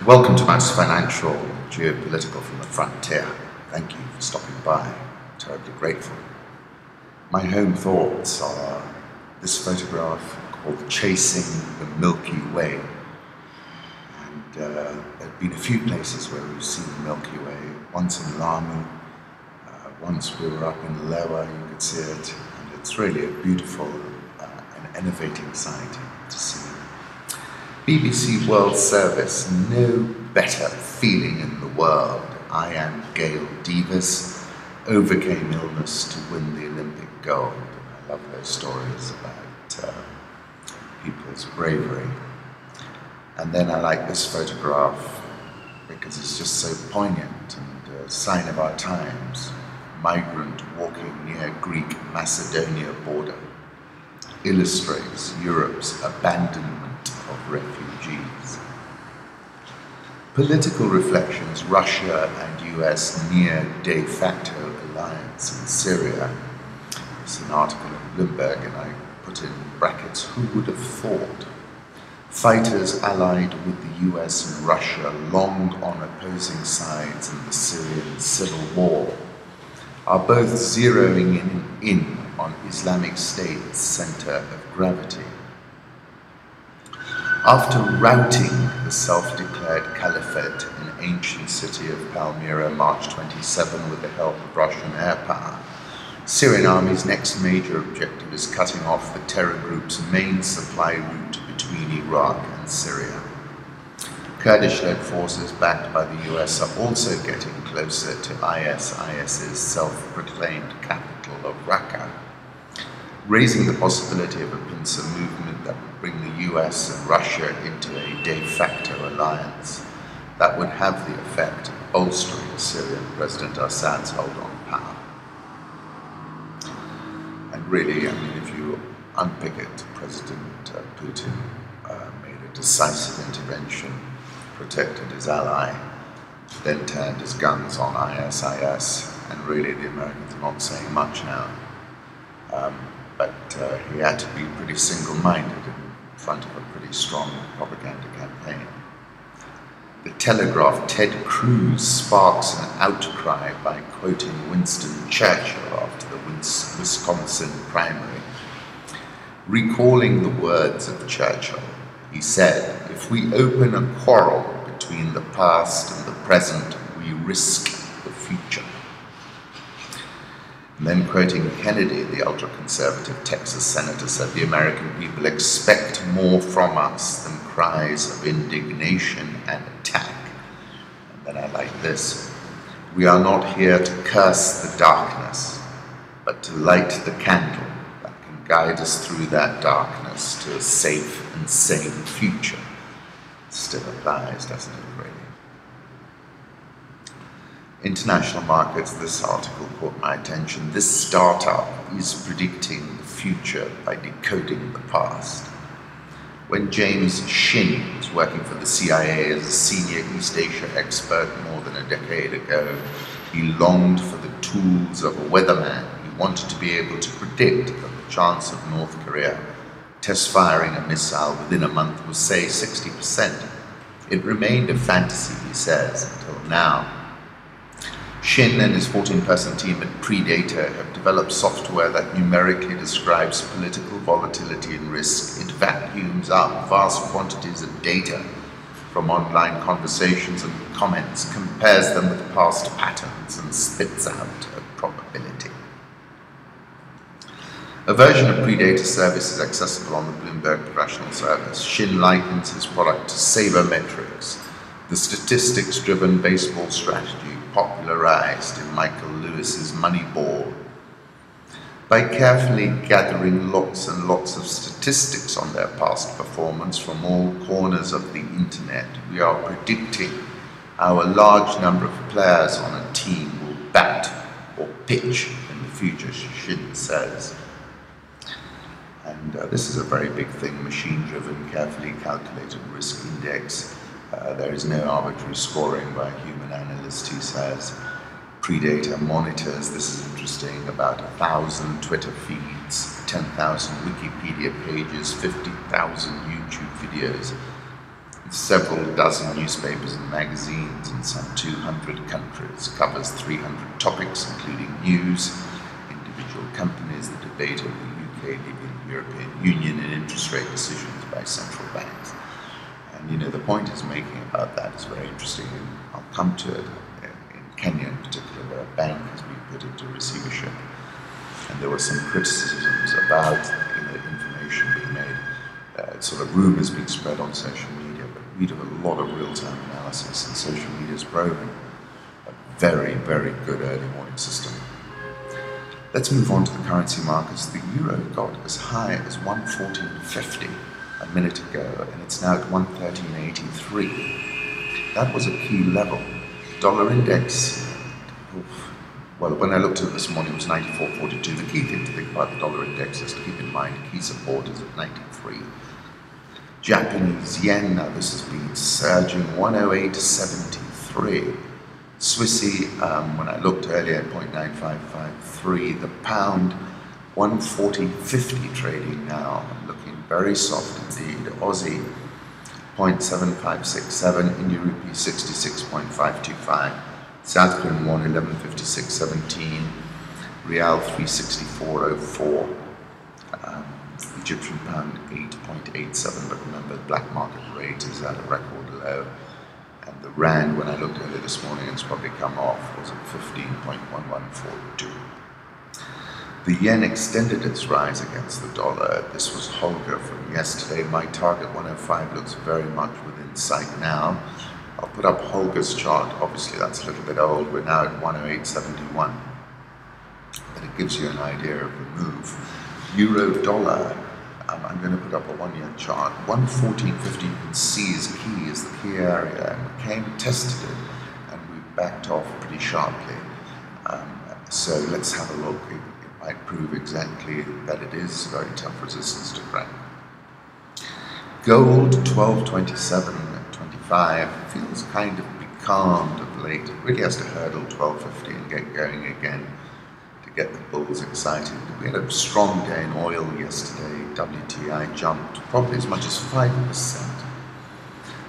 Welcome to my financial geopolitical from the frontier. Thank you for stopping by. Terribly grateful. My home thoughts are this photograph called Chasing the Milky Way. And there have been a few places where we've seen the Milky Way. Once in Lamu, once we were up in Lewa, you could see it. And it's really a beautiful and innovating sight to see. BBC World Service, no better feeling in the world. I am Gail Davis, overcame illness to win the Olympic gold. I love those stories about people's bravery. And then I like this photograph because it's just so poignant and a sign of our times. Migrant walking near Greek Macedonia border illustrates Europe's abandonment of refugees. Political reflections, Russia and US near de facto alliance in Syria. It's an article in Bloomberg and I put in brackets, who would have thought? Fighters allied with the US and Russia long on opposing sides in the Syrian civil war are both zeroing in on Islamic State's center of gravity. After routing the self-declared caliphate in ancient city of Palmyra March 27 with the help of Russian air power, Syrian army's next major objective is cutting off the terror group's main supply route between Iraq and Syria. Kurdish-led forces backed by the US are also getting closer to ISIS's self-proclaimed capital of Raqqa, raising the possibility of a pincer movement that would bring the US and Russia into a de facto alliance that would have the effect of bolstering Syrian President Assad's hold on power. And really, I mean, if you unpick it, President Putin made a decisive intervention, protected his ally, then turned his guns on ISIS, and really the Americans are not saying much now. But he had to be pretty single-minded in front of a pretty strong propaganda campaign. The Telegraph, Ted Cruz sparks an outcry by quoting Winston Churchill after the Wisconsin primary. Recalling the words of Churchill, he said, "If we open a quarrel between the past and the present, we risk the future." And then quoting Kennedy, the ultra-conservative Texas senator said, "The American people expect more from us than cries of indignation and attack." And then I like this, "We are not here to curse the darkness, but to light the candle that can guide us through that darkness to a safe and sane future." It still applies, doesn't it, really? International markets, this article caught my attention. This startup is predicting the future by decoding the past. When James Shin was working for the CIA as a senior East Asia expert more than a decade ago, he longed for the tools of a weatherman. He wanted to be able to predict that the chance of North Korea test firing a missile within a month was, say, 60%. It remained a fantasy, he says, until now. Shin and his 14-person team at Predator have developed software that numerically describes political volatility and risk. It vacuums up vast quantities of data from online conversations and comments, compares them with past patterns, and spits out a probability. A version of Predator service is accessible on the Bloomberg Professional Service. Shin likens his product to sabermetrics, the statistics-driven baseball strategy popularized in Michael Lewis's Moneyball. By carefully gathering lots and lots of statistics on their past performance from all corners of the internet, we are predicting how a large number of players on a team will bat or pitch in the future, Shin says. And this is a very big thing, machine-driven, carefully calculated risk index. There is no arbitrary scoring by a human analyst, he says. Predator monitors, this is interesting, about 1,000 Twitter feeds, 10,000 Wikipedia pages, 50,000 YouTube videos. several dozen newspapers and magazines in some 200 countries, covers 300 topics including news, individual companies, the debate over the UK leaving the European Union, and interest rate decisions by central banks. And the point he's making about that is very interesting, and I'll come to it. In Kenya in particular, where a bank has been put into receivership, and there were some criticisms about information being made, sort of rumours being spread on social media, but we do a lot of real-time analysis, and social media is proven a very, very good early warning system. Let's move on to the currency markets. The euro got as high as 114.50 a minute ago, and it's now at 113.83. That was a key level. Dollar index, well, when I looked at it this morning, it was 94.42. The key thing to think about the dollar index is to keep in mind key support is at 93. Japanese yen, now this has been surging, 108.73. Swissy, when I looked earlier, 0.9553. The pound, 140.50 trading now, looking very soft indeed. Aussie, 0.7567. Indian rupee, 66.525. South Korean won, 1156.17. Rial, 364.04. Egyptian pound, 8.87. But remember, the black market rate is at a record low. And the rand, when I looked at it this morning, it's probably come off, was at 15.1142. The yen extended its rise against the dollar. This was Holger from yesterday. My target 105 looks very much within sight now. I'll put up Holger's chart. Obviously, that's a little bit old. We're now at 108.71. But it gives you an idea of the move. Euro dollar, I'm going to put up a 1-year chart. 114.50 you can see is key, is the key area. And we came, tested it, and we backed off pretty sharply. So let's have a look. It might prove exactly that it is very tough resistance to crack. Gold, 12.27.25, feels kind of becalmed of late. It really has to hurdle 12.50 and get going again to get the bulls excited. We had a strong day in oil yesterday. WTI jumped probably as much as 5%.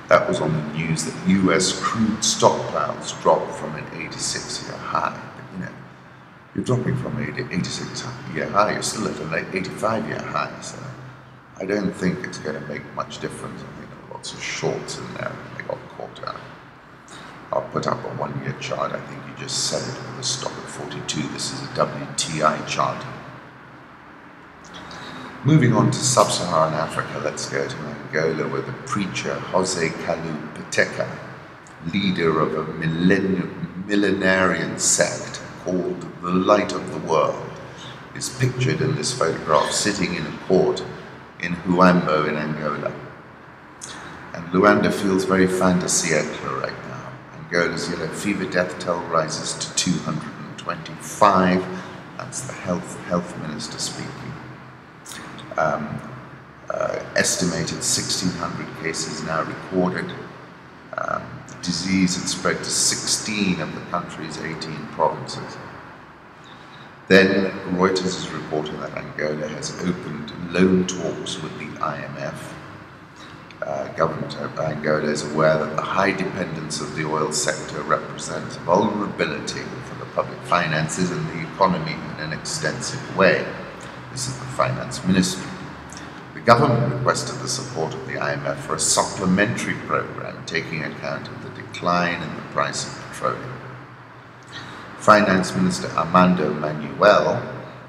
That was on the news that US crude stockpiles dropped from an 86-year high. But you're dropping from an 86-year high, you're still at an 85-year high. So I don't think it's going to make much difference. I think there are lots of shorts in there and they got caught out. I'll put up a 1-year chart. I think you just said it with a stop at 42. This is a WTI chart. Moving on to sub-Saharan Africa, let's go to Angola, where the preacher Jose Kalupeteka, leader of a millenarian sect called the Light of the World, is pictured in this photograph sitting in a court in Huambo in Angola. And Luanda feels very fantasiacal right now. Angola's yellow fever death toll rises to 225. That's the health minister speaking. Estimated 1,600 cases now recorded. Disease had spread to 16 of the country's 18 provinces. Then Reuters is reporting that Angola has opened loan talks with the IMF. Government of Angola is aware that the high dependence of the oil sector represents vulnerability for the public finances and the economy in an extensive way. This is the finance ministry. The government requested the support of the IMF for a supplementary program taking account of the decline in the price of petroleum. Finance Minister Armando Manuel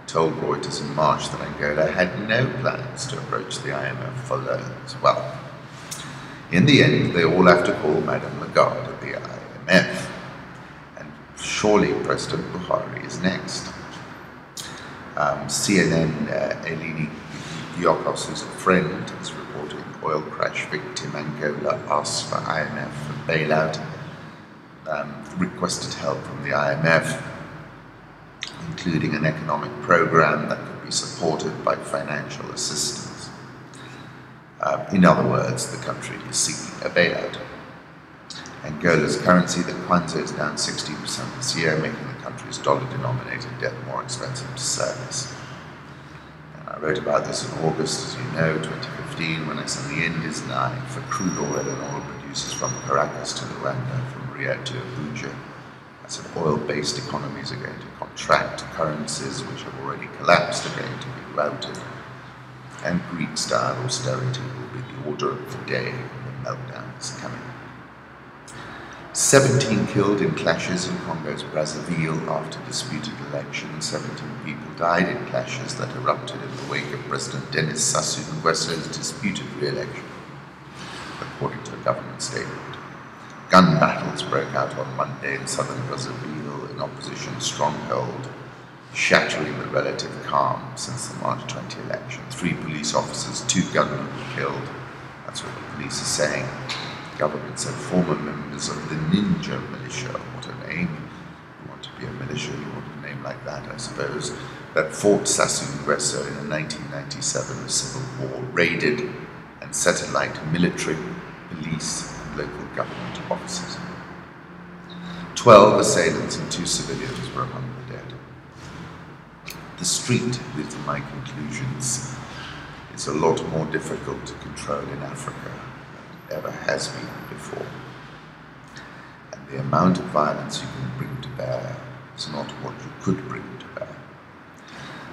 told Reuters in March that Angola had no plans to approach the IMF for loans. Well, in the end, they all have to call Madame Lagarde at the IMF. And surely President Buhari is next. CNN, Eleni Diokos, who's a friend, is reporting oil crash victim Angola asks for IMF for bailout, requested help from the IMF, including an economic program that could be supported by financial assistance. In other words, the country is seeking a bailout. Angola's currency, the kwanza, is down 16% this year, making the country's dollar-denominated debt more expensive to service. wrote about this in August, as you know, 2015, when I said the end is nigh for crude oil and oil producers from Caracas to Luanda, from Rio to Abuja. I said oil-based economies are going to contract, currencies which have already collapsed are going to be routed, and Greek-style austerity will be the order of the day, and the meltdown is coming. 17 killed in clashes in Congo's Brazzaville after disputed elections. 17 people died in clashes that erupted in the wake of President Denis Sassou Nguesso's disputed re-election, according to a government statement. Gun battles broke out on Monday in southern Brazzaville, an opposition stronghold, shattering the relative calm since the March 20 election. 3 police officers, 2 gunmen were killed. That's what the police are saying. The government said former members of the Ninja militia, what a name, you want to be a militia, you want a name like that, I suppose, that fought Sassou Nguesso in a 1997 civil war, raided and set alight military, police and local government offices. 12 assailants and 2 civilians were among the dead. The street, with my conclusions, is a lot more difficult to control in Africa than it ever has been before. And the amount of violence you can bring to bear is not what you could bring to bear.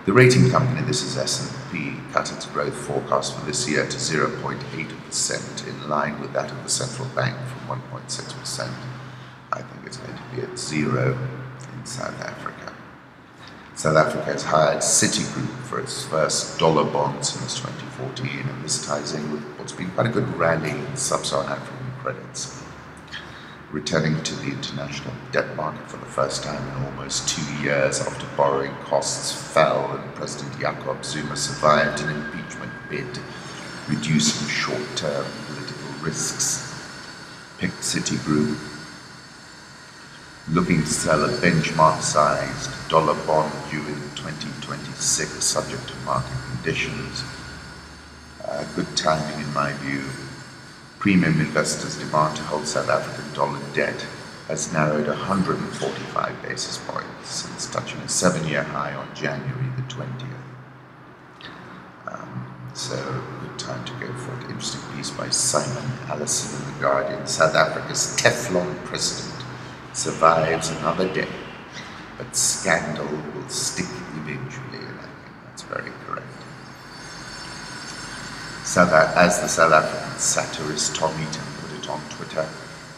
The rating company, this is S&P, cut its growth forecast for this year to 0.8%, in line with that of the central bank from 1.6%. I think it's going to be at 0 in South Africa. South Africa has hired Citigroup for its first dollar bond since 2014, and this ties in with what's been quite a good rally in sub-Saharan African credits. Returning to the international debt market for the first time in almost 2 years after borrowing costs fell and President Jacob Zuma survived an impeachment bid, reducing short-term political risks. Picked Citigroup, looking to sell a benchmark-sized dollar bond due in 2026, subject to market conditions. Good timing, in my view. Premium investors' demand to hold South African dollar debt has narrowed 145 basis points since touching a 7-year high on January the 20th. So, good time to go for it. Interesting piece by Simon Allison in The Guardian. South Africa's Teflon president survives another day, but scandal will stick eventually, and I think that's very correct. As the South African satirist Tom Eaton put it on Twitter,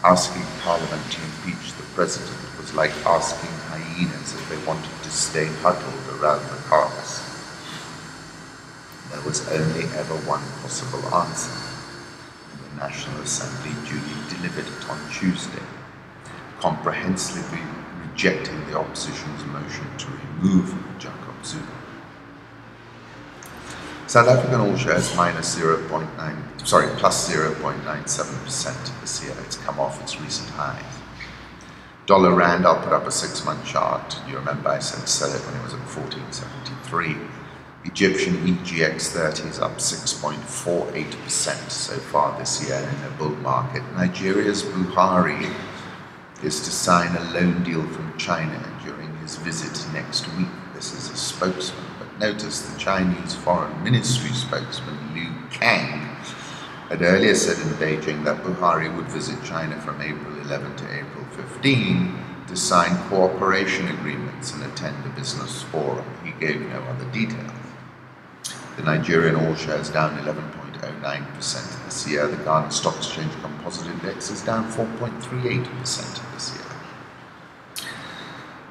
asking Parliament to impeach the president was like asking hyenas if they wanted to stay huddled around the carcass. There was only ever one possible answer, and the National Assembly duly delivered it on Tuesday, comprehensively rejecting the opposition's motion to remove Jacob Zuma. South African all shares plus 0.97% this year. It's come off its recent highs. Dollar Rand, I'll put up a 6-month chart. You remember I said sell it when it was at 14.73. Egyptian EGX30 is up 6.48% so far this year in a bull market. Nigeria's Buhari is to sign a loan deal from China during his visit next week. This is a spokesman, but notice the Chinese Foreign Ministry spokesman Liu Kang had earlier said in Beijing that Buhari would visit China from April 11 to April 15 to sign cooperation agreements and attend a business forum. He gave no other details. The Nigerian all shares down 11.09% this year. The Ghana Stock Exchange Composite Index is down 4.38% this year.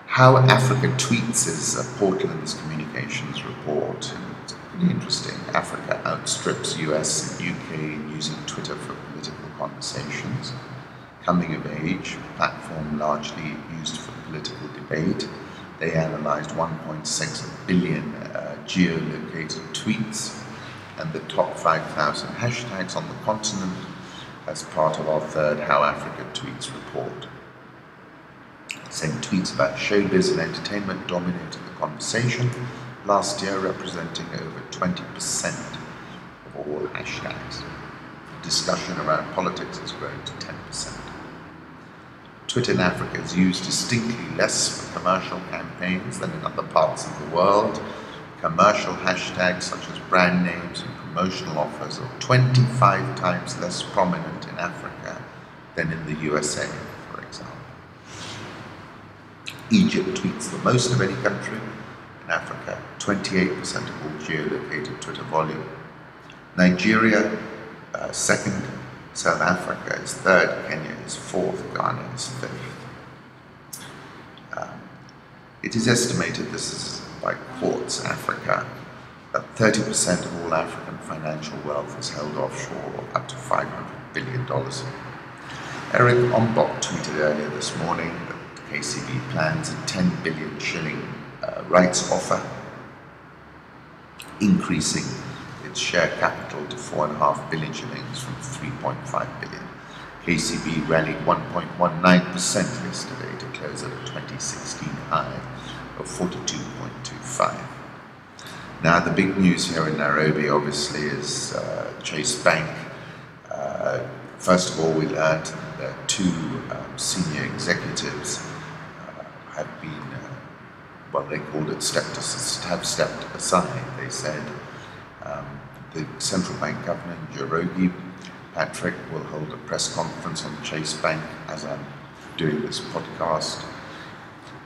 How Africa Tweets is Portland's communications report. And it's pretty interesting. Africa outstrips US and UK in using Twitter for political conversations. Coming of age, platform largely used for political debate. They analyzed 1.6 billion geolocated tweets and the top 5,000 hashtags on the continent as part of our third How Africa Tweets report. Saying tweets about showbiz and entertainment dominated the conversation last year, representing over 20% of all hashtags. Discussion around politics has grown to 10%. Twitter in Africa is used distinctly less for commercial campaigns than in other parts of the world, Commercial hashtags such as brand names and promotional offers are 25 times less prominent in Africa than in the USA, for example. Egypt tweets the most of any country in Africa, 28% of all geolocated Twitter volume. Nigeria, second. South Africa is third. Kenya is fourth. Ghana is fifth. It is estimated, this is by Quartz Africa, that 30% of all African financial wealth is held offshore, up to $500 billion. Eric Ombok tweeted earlier this morning that KCB plans a 10 billion shilling rights offer, increasing its share capital to 4.5 billion shillings from 3.5 billion. KCB rallied 1.19% yesterday to close at a 2016 high of 42.25. Now the big news here in Nairobi obviously is Chase Bank. First of all, we learned that two senior executives have been, they called it have stepped aside. They said the central bank governor, Njoroge Patrick, will hold a press conference on Chase Bank as I'm doing this podcast.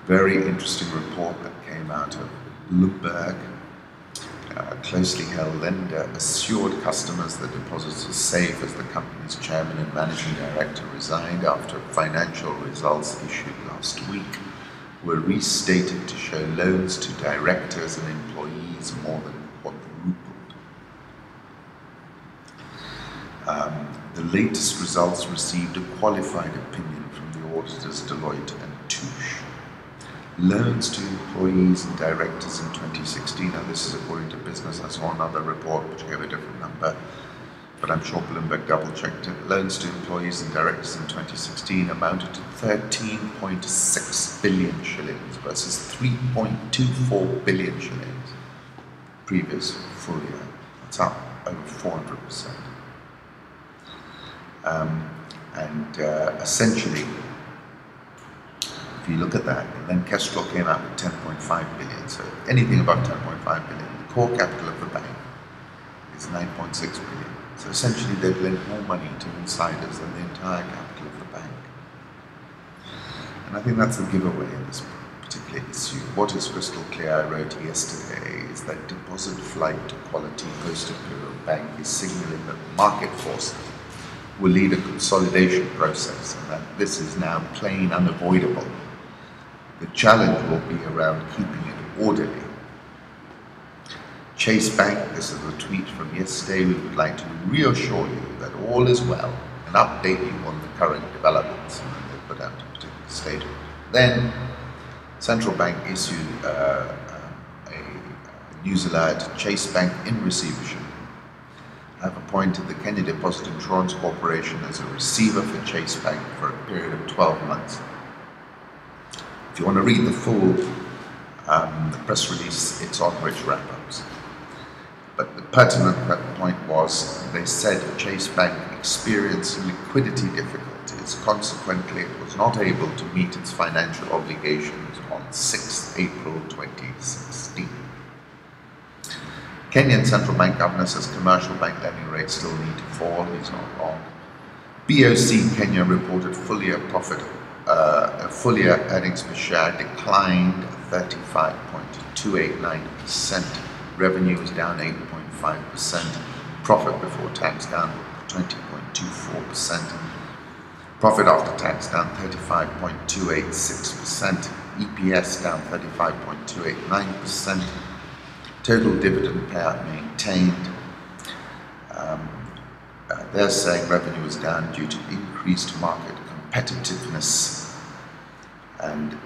Very interesting report that came out of Bloomberg. Closely held lender assured customers that deposits are safe as the company's chairman and managing director resigned after financial results issued last week were restated to show loans to directors and employees more than quadrupled. The latest results received a qualified opinion from the auditors Deloitte and Touche. Loans to employees and directors in 2016, now this is according to Business. I saw another report which gave a different number, but I'm sure Bloomberg double-checked it. Loans to employees and directors in 2016 amounted to 13.6 billion shillings versus 3.24 billion shillings previous full year. That's up over 400%. Essentially, if you look at that, and then Kestrel came out with 10.5 billion, so anything above 10.5 billion, the core capital of the bank is 9.6 billion. So essentially they've lent more money to insiders than the entire capital of the bank. And I think that's the giveaway in this particular issue. What is crystal clear, I wrote yesterday, is that deposit flight to quality post-imperial bank is signaling that market forces will lead a consolidation process and that this is now plain unavoidable. The challenge will be around keeping it orderly. Chase Bank, this is a tweet from yesterday, we would like to reassure you that all is well and update you on the current developments. And then they put out a particular statement. Then, Central Bank issued a news alert, Chase Bank in receivership. Have appointed the Kenya Deposit Insurance Corporation as a receiver for Chase Bank for a period of 12 months. If you want to read the full the press release, it's on Rich Wrap-Ups. But the pertinent point was, they said Chase Bank experienced liquidity difficulties. Consequently, it was not able to meet its financial obligations on 6 April 2016. Kenyan Central Bank Governor says commercial bank lending rates still need to fall. He's not wrong. BOC Kenya reported full year earnings per share declined 35.289%. Revenue was down 8.5%. Profit before tax down 20.24%. Profit after tax down 35.286%. EPS down 35.289%. Total dividend payout maintained. They're saying revenue was down due to increased market competitiveness and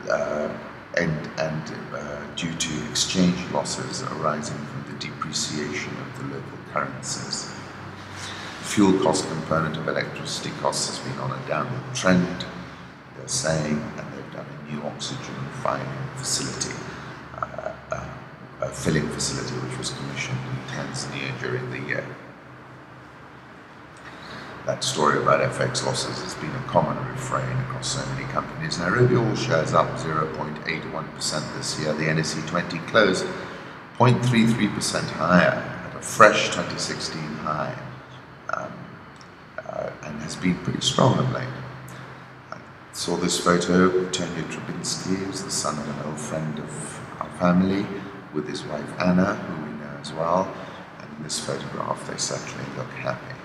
due to exchange losses arising from the depreciation of the local currencies. Fuel cost component of electricity costs has been on a downward trend, they're saying, and they've done a new oxygen refining facility. A filling facility which was commissioned in Tanzania during the year. That story about FX losses has been a common refrain across so many companies. Nairobi all shares up 0.81% this year. The NSE 20 closed 0.33% higher at a fresh 2016 high, and has been pretty strong of late. I saw this photo. Tony Trubinsky is the son of an old friend of our family, with his wife Anna, who we know as well, and in this photograph they certainly look happy.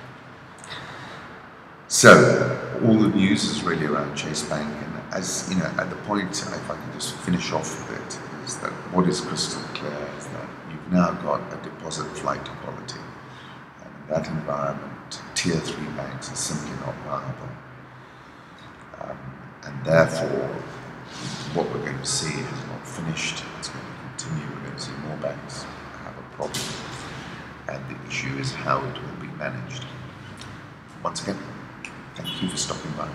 So, all the news is really around Chase Bank, and as you know, at the point, if I can just finish off with it, is that what is crystal clear is that you've now got a deposit flight to quality, and in that environment, tier 3 banks are simply not viable. And therefore, what we're going to see is not finished, it's going to continue, we're going to see more banks have a problem, and the issue is how it will be managed. Once again, thank you for stopping by.